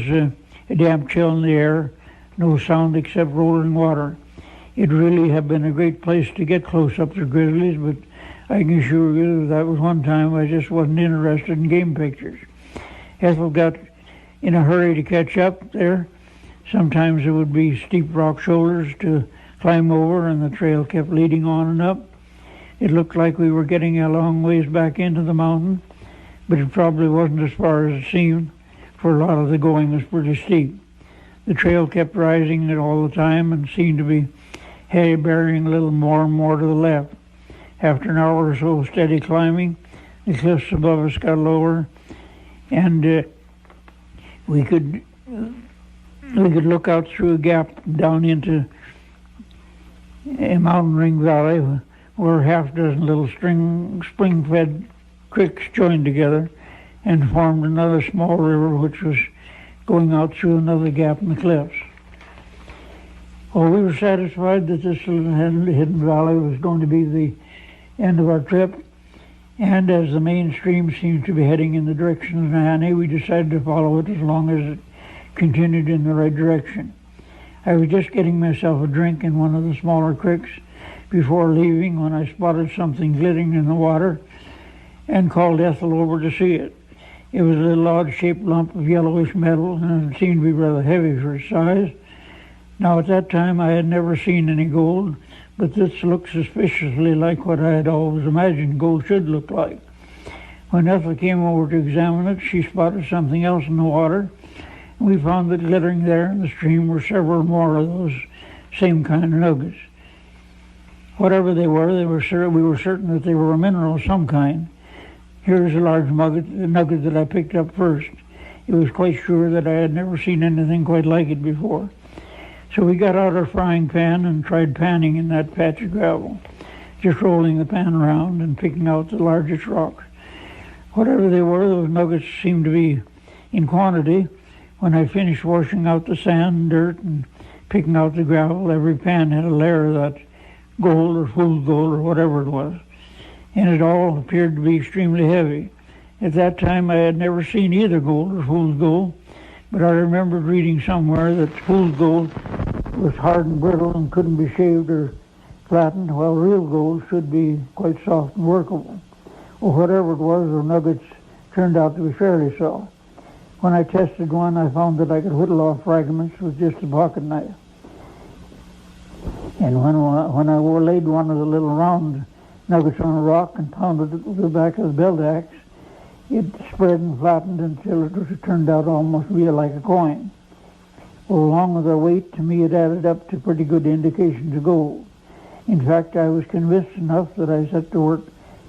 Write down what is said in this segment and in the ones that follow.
a damp chill in the air, no sound except rolling water. It really had been a great place to get close up to grizzlies, but I can assure you that was one time I just wasn't interested in game pictures. Ethel got in a hurry to catch up there. Sometimes there would be steep rock shoulders to climb over, and the trail kept leading on and up. It looked like we were getting a long ways back into the mountain, but it probably wasn't as far as it seemed, for a lot of the going was pretty steep. The trail kept rising all the time and seemed to be bearing a little more and more to the left. After an hour or so of steady climbing, the cliffs above us got lower, and we could look out through a gap down into a mountain ring valley where half a dozen little spring-fed creeks joined together and formed another small river which was going out through another gap in the cliffs. Well, we were satisfied that this little hidden valley was going to be the end of our trip, and as the main stream seemed to be heading in the direction of Nahanni, we decided to follow it as long as it continued in the right direction. I was just getting myself a drink in one of the smaller creeks before leaving when I spotted something glittering in the water and called Ethel over to see it. It was a little odd-shaped lump of yellowish metal, and it seemed to be rather heavy for its size. Now, at that time, I had never seen any gold, but this looked suspiciously like what I had always imagined gold should look like. When Ethel came over to examine it, she spotted something else in the water, and we found that glittering there in the stream were several more of those same kind of nuggets. Whatever they were we were certain that they were a mineral of some kind. Here's a large nugget that I picked up first. It was quite sure that I had never seen anything quite like it before. So we got out our frying pan and tried panning in that patch of gravel, just rolling the pan around and picking out the largest rocks. Whatever they were, those nuggets seemed to be in quantity. When I finished washing out the sand and dirt and picking out the gravel, every pan had a layer of that gold or fool's gold or whatever it was, and it all appeared to be extremely heavy. At that time, I had never seen either gold or fool's gold, but I remembered reading somewhere that fool's gold was hard and brittle and couldn't be shaved or flattened, while real gold should be quite soft and workable. Well, whatever it was, the nuggets turned out to be fairly so. When I tested one, I found that I could whittle off fragments with just a pocket knife. And when I laid one of the little round nuggets on a rock and pounded it with the back of the belt axe, it spread and flattened until it turned out almost real like a coin. Well, along with the weight, to me it added up to pretty good indications of gold. In fact, I was convinced enough that I set to work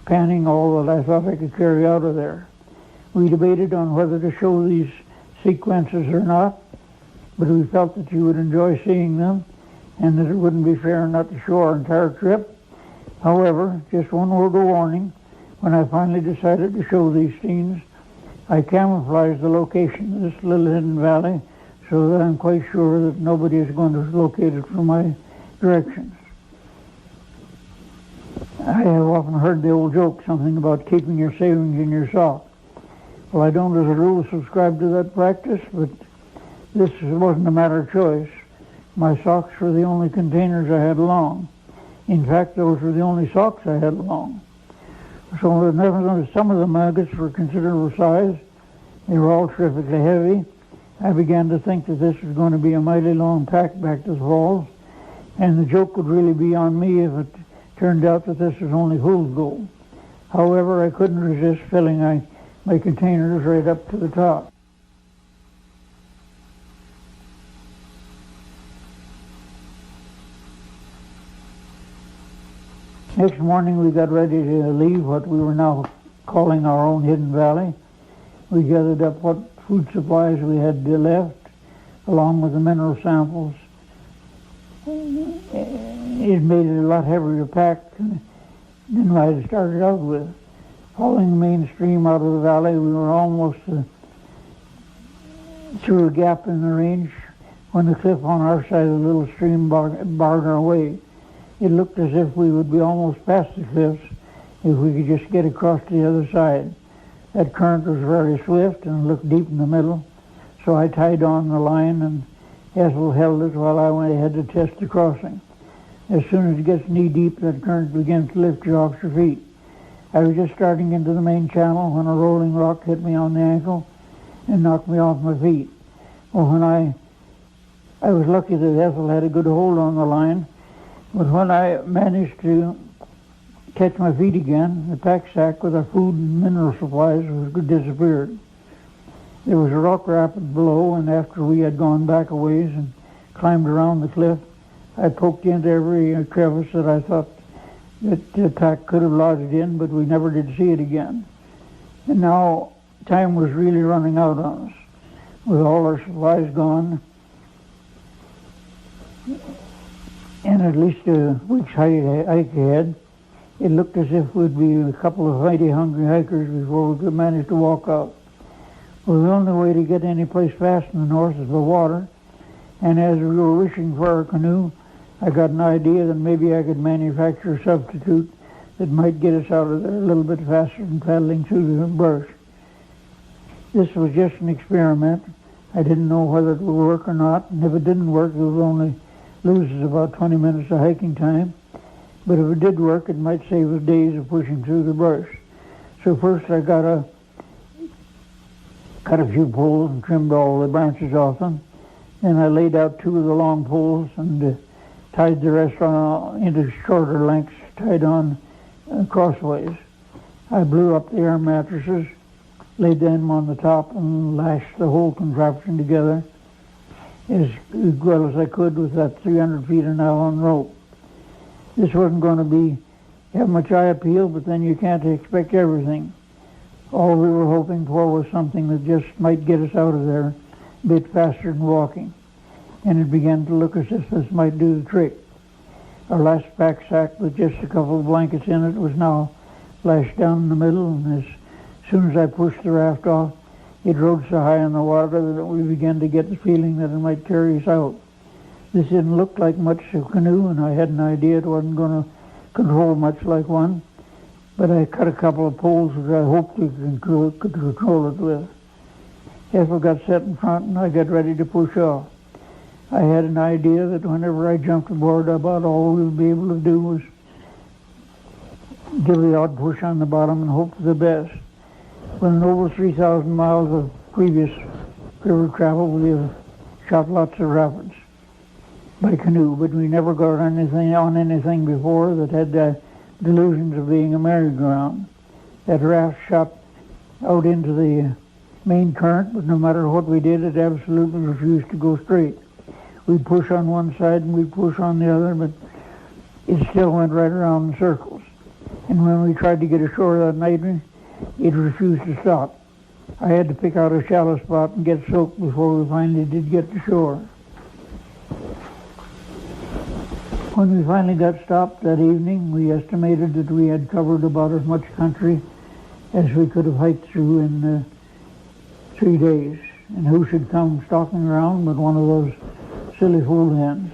panning all that I thought I could carry out of there. We debated on whether to show these sequences or not, but we felt that you would enjoy seeing them and that it wouldn't be fair not to show our entire trip. However, just one word of warning, when I finally decided to show these scenes, I camouflaged the location of this little hidden valley so that I'm quite sure that nobody is going to locate it from my directions. I have often heard the old joke, something about keeping your savings in your sock. Well, I don't as a rule subscribe to that practice, but this wasn't a matter of choice. My socks were the only containers I had along. In fact, those were the only socks I had along. So some of the nuggets were considerable size. They were all terrifically heavy. I began to think that this was going to be a mighty long pack back to the falls, and the joke would really be on me if it turned out that this was only fool's gold. However, I couldn't resist filling my containers right up to the top. Next morning, we got ready to leave what we were now calling our own hidden valley. We gathered up what food supplies we had left, along with the mineral samples. It made it a lot heavier to pack than I had started out with. Following the main stream out of the valley, we were almost through a gap in the range when the cliff on our side of the little stream barred our way. It looked as if we would be almost past the cliffs if we could just get across to the other side. That current was very swift and looked deep in the middle, So I tied on the line, and Ethel held it while I went ahead to test the crossing. As soon as it gets knee-deep, that current begins to lift you off your feet. I was just starting into the main channel when a rolling rock hit me on the ankle and knocked me off my feet. Well, when I was lucky that Ethel had a good hold on the line, but when I managed to catch my feet again, the pack sack with our food and mineral supplies disappeared. There was a rock rapid below, and after we had gone back a ways and climbed around the cliff, I poked into every crevice that I thought that the pack could have lodged in, but we never did see it again. And now time was really running out on us. With all our supplies gone, and at least a week's hike ahead, it looked as if we'd be a couple of mighty hungry hikers before we could manage to walk out. Well, the only way to get any place fast in the north is by water, and as we were wishing for our canoe, I got an idea that maybe I could manufacture a substitute that might get us out of there a little bit faster than paddling through the brush. This was just an experiment. I didn't know whether it would work or not, and if it didn't work, it would only lose us about 20 minutes of hiking time. But if it did work, it might save us days of pushing through the brush. So first I cut a few poles and trimmed all the branches off them. Then I laid out 2 of the long poles and tied the rest into shorter lengths, tied on crossways. I blew up the air mattresses, laid them on the top, and lashed the whole contraption together as well as I could with that 300 feet of nylon rope. This wasn't going to have much eye appeal, but then you can't expect everything. All we were hoping for was something that just might get us out of there a bit faster than walking. And it began to look as if this might do the trick. Our last pack sack with just a couple of blankets in it was now lashed down in the middle, and as soon as I pushed the raft off, it rode so high in the water that we began to get the feeling that it might carry us out. This didn't look like much of a canoe, and I had an idea it wasn't going to control much like one, but I cut a couple of poles which I hoped we could control it with. Ethel got set in front, and I got ready to push off. I had an idea that whenever I jumped aboard, about all we would be able to do was give the odd push on the bottom and hope for the best. When in over 3,000 miles of previous river travel, we have shot lots of rapids by canoe, but we never got on anything before that had the delusions of being a merry-go-round. That raft shot out into the main current, but no matter what we did, it absolutely refused to go straight. We'd push on one side and we'd push on the other, but it still went right around in circles. And when we tried to get ashore that night, it refused to stop. I had to pick out a shallow spot and get soaked before we finally did get to shore. When we finally got stopped that evening, we estimated that we had covered about as much country as we could have hiked through in 3 days. And who should come stalking around but one of those silly fool hens.